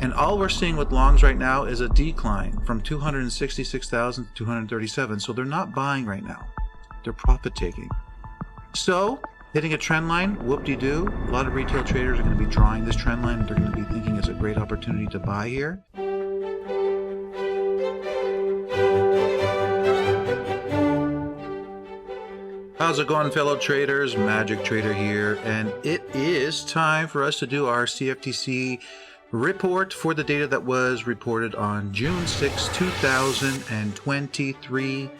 And all we're seeing with longs right now is a decline from 266,000 to 237. So they're not buying right now. They're profit taking. So hitting a trend line, whoop-de-doo. A lot of retail traders are going to be drawing this trend line. They're going to be thinking it's a great opportunity to buy here. How's it going, fellow traders? Magic Trader here, and it is time for us to do our CFTC report for the data that was reported on June 6, 2023.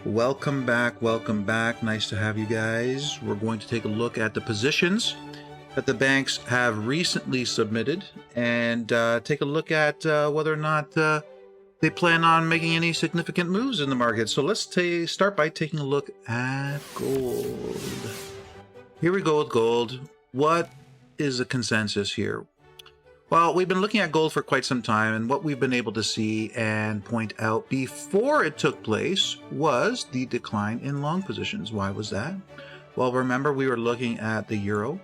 Welcome back, welcome back. Nice to have you guys. We're going to take a look at the positions that the banks have recently submitted and take a look at whether or not they plan on making any significant moves in the market. So let's start by taking a look at gold. Here we go with gold. What is the consensus here? Well, we've been looking at gold for quite some time, and what we've been able to see and point out before it took place was the decline in long positions. Why was that? Well, remember we were looking at the euro,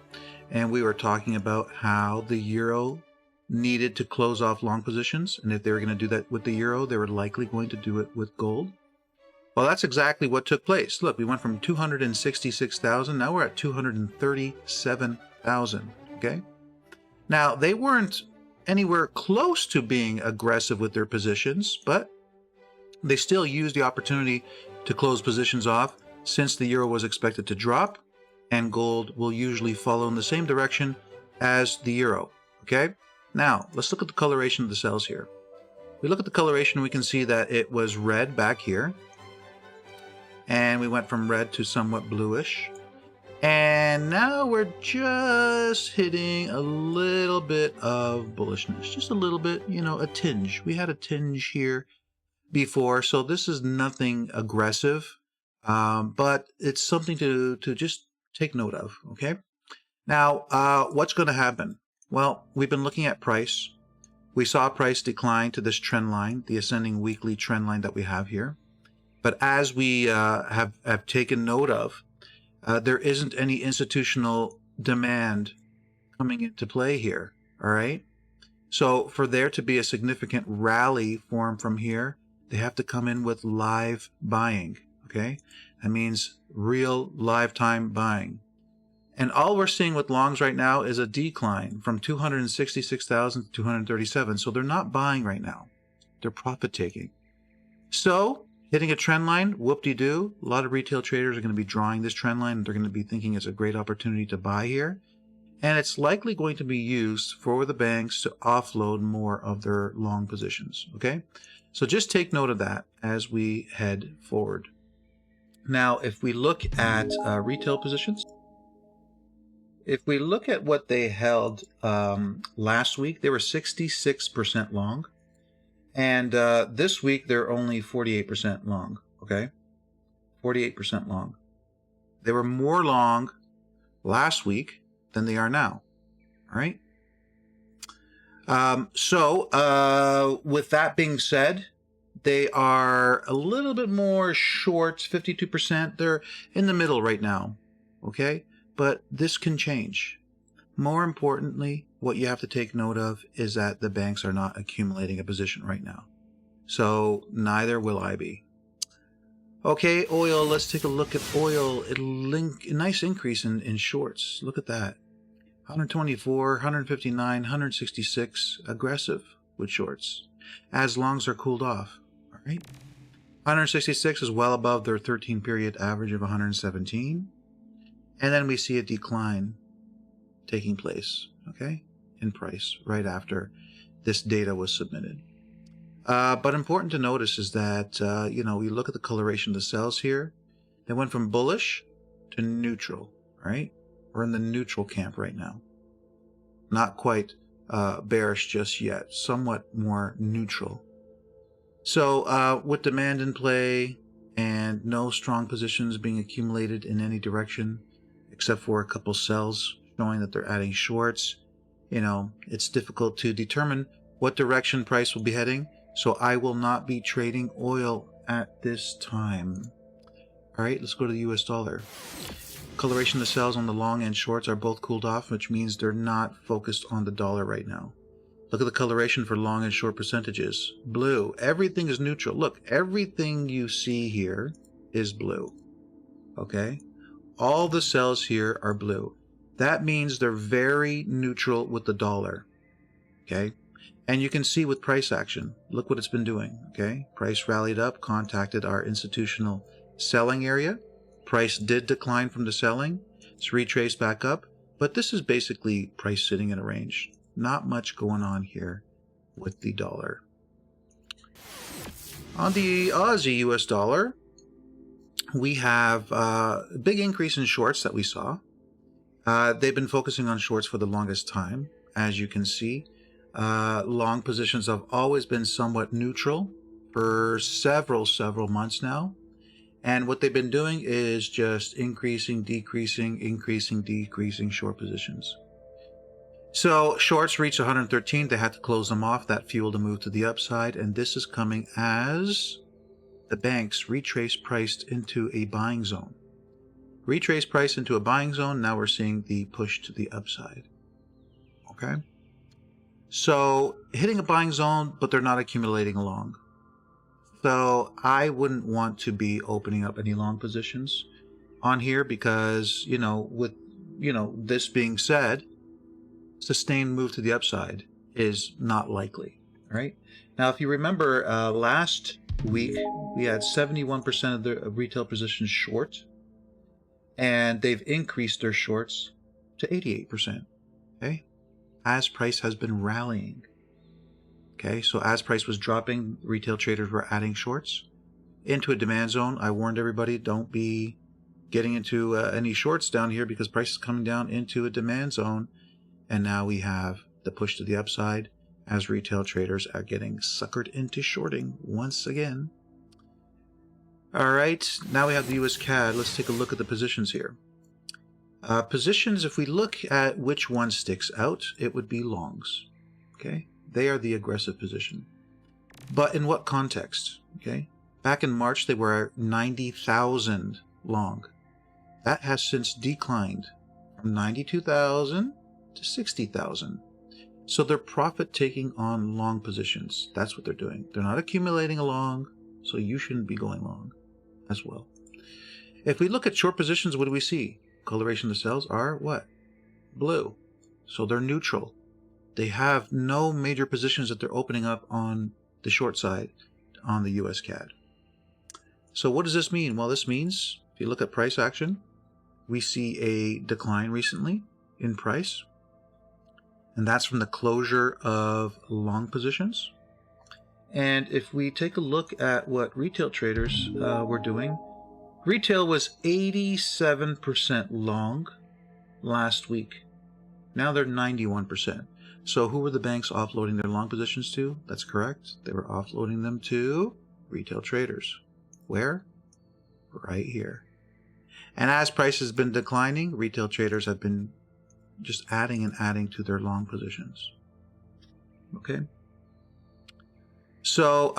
and we were talking about how the euro needed to close off long positions, and if they were going to do that with the euro, they were likely going to do it with gold. Well, that's exactly what took place. Look, we went from 266,000, now we're at 237,000, okay? Now, they weren't anywhere close to being aggressive with their positions, but they still used the opportunity to close positions off since the euro was expected to drop, and gold will usually follow in the same direction as the euro, okay? Now, let's look at the coloration of the cells here. We look at the coloration, we can see that it was red back here. And we went from red to somewhat bluish. And now we're just hitting a little bit of bullishness. Just a little bit, you know, a tinge. We had a tinge here before, so this is nothing aggressive. But it's something to just take note of, okay? Now, what's going to happen? Well, we've been looking at price. We saw price decline to this trend line, the ascending weekly trend line that we have here. But as we have taken note of, there isn't any institutional demand coming into play here, all right? So for there to be a significant rally form from here, they have to come in with live buying, okay? That means real live time buying. And all we're seeing with longs right now is a decline from 266,000 to 237. So they're not buying right now. They're profit taking. So hitting a trend line, whoop-de-doo. A lot of retail traders are going to be drawing this trend line. They're going to be thinking it's a great opportunity to buy here. And it's likely going to be used for the banks to offload more of their long positions. Okay? So just take note of that as we head forward. Now, if we look at retail positions, if we look at what they held last week, they were 66% long. And this week, they're only 48% long, okay? 48% long. They were more long last week than they are now, all right? With that being said, they are a little bit more short, 52%. They're in the middle right now, okay? But this can change. More importantly, what you have to take note of is that the banks are not accumulating a position right now. So neither will I be. Okay, oil, let's take a look at oil. A nice increase in shorts. Look at that. 124, 159, 166, aggressive with shorts. As longs are cooled off, all right? 166 is well above their 13-period average of 117. And then we see a decline taking place, okay, in price right after this data was submitted. But important to notice is that, you know, we look at the coloration of the cells here. They went from bullish to neutral, right? We're in the neutral camp right now. Not quite bearish just yet, somewhat more neutral. So with demand in play and no strong positions being accumulated in any direction, except for a couple cells showing that they're adding shorts, you know, it's difficult to determine what direction price will be heading. So I will not be trading oil at this time. All right, let's go to the US dollar. Coloration of the cells on the long and shorts are both cooled off, which means they're not focused on the dollar right now. Look at the coloration for long and short percentages. Blue. Everything is neutral. Look, everything you see here is blue. Okay? All the cells here are blue. That means they're very neutral with the dollar. Okay? And you can see with price action, look what it's been doing. Okay? Price rallied up, contacted our institutional selling area. Price did decline from the selling. It's retraced back up. But this is basically price sitting in a range. Not much going on here with the dollar. On the Aussie US dollar, we have a big increase in shorts that we saw. They've been focusing on shorts for the longest time. As you can see, long positions have always been somewhat neutral for several months now. And what they've been doing is just increasing, decreasing, increasing, decreasing short positions. So shorts reached 113. They had to close them off. That fueled a move to the upside. And this is coming as the banks retrace priced into a buying zone. Retrace price into a buying zone. Now we're seeing the push to the upside. Okay. So hitting a buying zone, but they're not accumulating along. So I wouldn't want to be opening up any long positions on here because, with, this being said, sustained move to the upside is not likely. All right. Now, if you remember last week, we had 71% of the retail positions short, and they've increased their shorts to 88%. Okay. As price has been rallying. Okay. So as price was dropping, retail traders were adding shorts into a demand zone. I warned everybody, don't be getting into any shorts down here because price is coming down into a demand zone. And now we have the push to the upside as retail traders are getting suckered into shorting once again. All right, now we have the USDCAD. Let's take a look at the positions here. Positions, if we look at which one sticks out, it would be longs. Okay, they are the aggressive position. But in what context? Okay, back in March, they were 90,000 long. That has since declined from 92,000 to 60,000. So they're profit taking on long positions. That's what they're doing. They're not accumulating along, so you shouldn't be going long as well. If we look at short positions, what do we see? Coloration of the cells are what? Blue. So they're neutral. They have no major positions that they're opening up on the short side on the USDCAD. So what does this mean? Well, this means if you look at price action, we see a decline recently in price. And that's from the closure of long positions. And if we take a look at what retail traders were doing, retail was 87% long last week. Now they're 91%. So who were the banks offloading their long positions to? That's correct. They were offloading them to retail traders. Where? Right here. And as price has been declining, retail traders have been just adding and adding to their long positions. Okay. So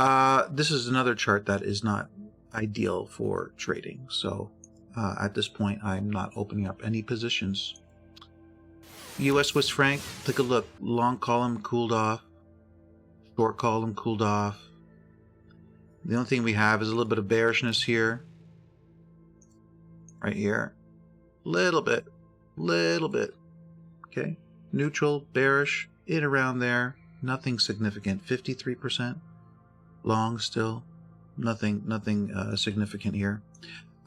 this is another chart that is not ideal for trading. So at this point, I'm not opening up any positions. US Swiss franc, take a look. Long column cooled off. Short column cooled off. The only thing we have is a little bit of bearishness here. Right here. Little bit. Okay, neutral, bearish, in around there, nothing significant. 53% long still, nothing significant here.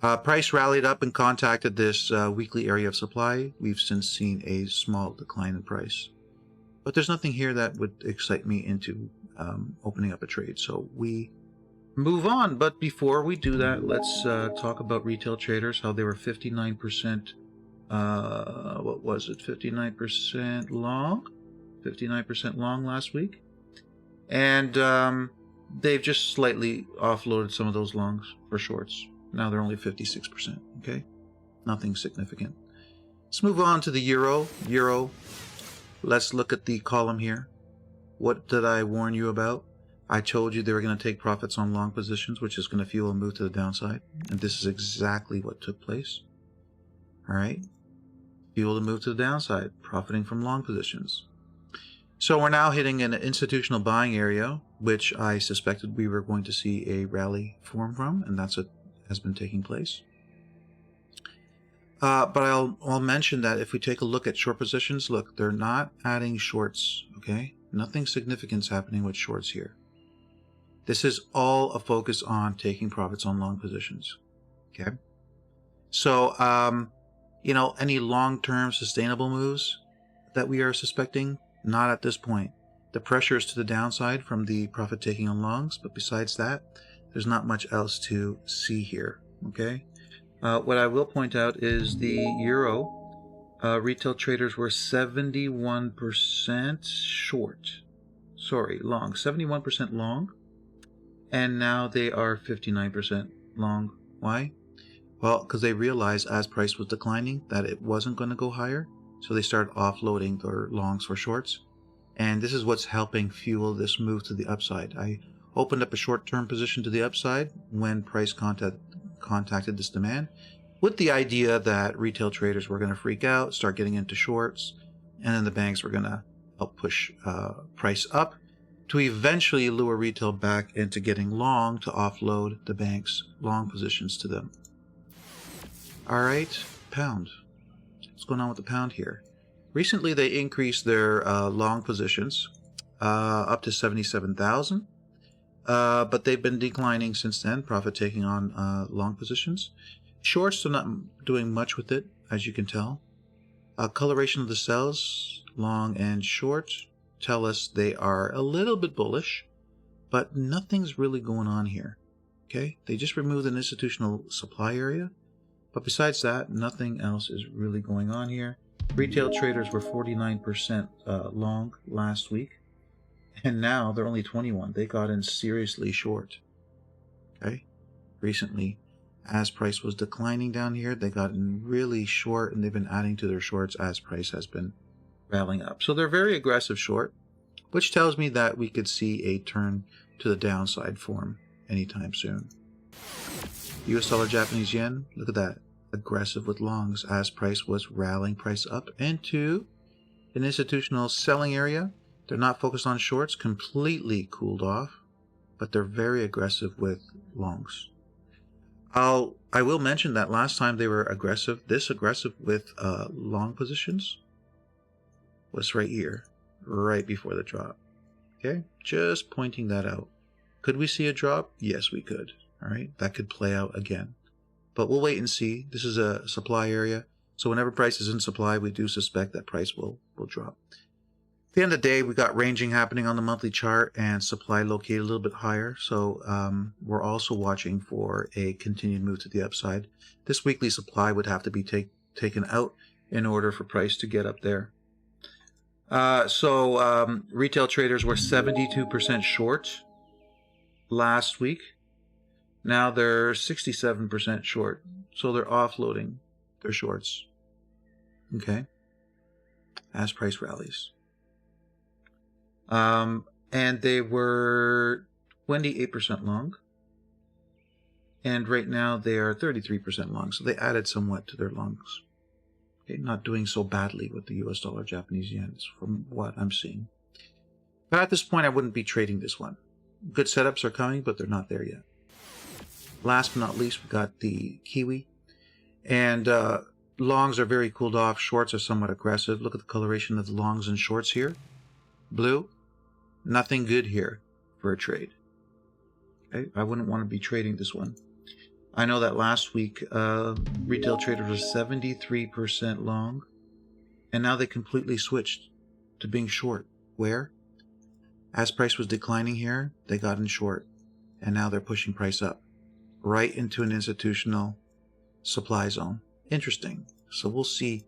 Price rallied up and contacted this weekly area of supply. We've since seen a small decline in price, but there's nothing here that would excite me into opening up a trade. So we move on. But before we do that, let's talk about retail traders. How they were 59%. What was it? 59% long? 59% long last week. And they've just slightly offloaded some of those longs for shorts. Now they're only 56%. Okay? Nothing significant. Let's move on to the euro. Let's look at the column here. What did I warn you about? I told you they were going to take profits on long positions, which is going to fuel a move to the downside. And this is exactly what took place. All right? Fuel to move to the downside, profiting from long positions. So we're now hitting an institutional buying area, which I suspected we were going to see a rally form from, and that's what has been taking place. But I'll mention that if we take a look at short positions, look, they're not adding shorts, okay? Nothing significant is happening with shorts here. This is all a focus on taking profits on long positions, okay? So, you know, any long-term sustainable moves that we are suspecting, not at this point. The pressure is to the downside from the profit taking on longs, but besides that, there's not much else to see here, okay? What I will point out is the euro. Retail traders were 71% short. Sorry, long. 71% long. And now they are 59% long. Why? Well, because they realized as price was declining that it wasn't going to go higher. So they started offloading their longs for shorts. And this is what's helping fuel this move to the upside. I opened up a short-term position to the upside when price contacted this demand, with the idea that retail traders were going to freak out, start getting into shorts, and then the banks were going to help push price up to eventually lure retail back into getting long to offload the bank's long positions to them. All right, pound. What's going on with the pound here? Recently, they increased their long positions up to 77,000, but they've been declining since then, profit taking on long positions. Shorts are not doing much with it, as you can tell. Coloration of the cells, long and short, tell us they are a little bit bullish, but nothing's really going on here. Okay, they just removed an institutional supply area, but besides that, nothing else is really going on here. Retail traders were 49% long last week, and now they're only 21. They got in seriously short. Okay, recently, as price was declining down here, they got in really short, and they've been adding to their shorts as price has been rallying up. So they're very aggressive short, which tells me that we could see a turn to the downside form anytime soon. US dollar Japanese yen, look at that. Aggressive with longs as price was rallying price up into an institutional selling area. They're not focused on shorts, completely cooled off, but they're very aggressive with longs. I will mention that last time they were aggressive, this aggressive with long positions was right here, right before the drop. Okay, just pointing that out. Could we see a drop? Yes, we could. All right, that could play out again. But we'll wait and see. This is a supply area. So whenever price is in supply, we do suspect that price will drop. At the end of the day, we got ranging happening on the monthly chart and supply located a little bit higher. So we're also watching for a continued move to the upside. This weekly supply would have to be taken out in order for price to get up there. Retail traders were 72% short last week. Now they're 67% short, so they're offloading their shorts, okay, as price rallies. And they were 28% long, and right now they are 33% long, so they added somewhat to their longs. Okay, not doing so badly with the US dollar Japanese yen from what I'm seeing. But at this point, I wouldn't be trading this one. Good setups are coming, but they're not there yet. Last but not least, we got the Kiwi. And longs are very cooled off. Shorts are somewhat aggressive. Look at the coloration of the longs and shorts here. Blue. Nothing good here for a trade. Okay? I wouldn't want to be trading this one. I know that last week, retail traders were 73% long. And now they completely switched to being short. Where? As price was declining here, they got in short. And now they're pushing price up. Right into an institutional supply zone. Interesting. So we'll see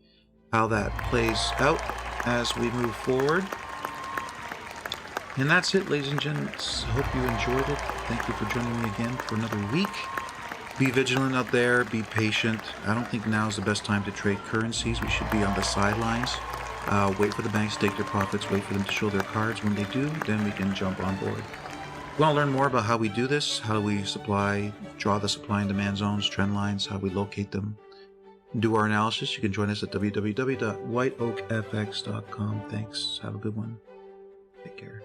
how that plays out as we move forward. And that's it, ladies and gentlemen. Hope you enjoyed it. Thank you for joining me again for another week. Be vigilant out there. Be patient. I don't think now is the best time to trade currencies. We should be on the sidelines. Wait for the banks to take their profits. Wait for them to show their cards. When they do, then we can jump on board. If you want to learn more about how we do this, how we draw the supply and demand zones, trend lines, how we locate them, do our analysis, you can join us at www.whiteoakfx.com. Thanks. Have a good one. Take care.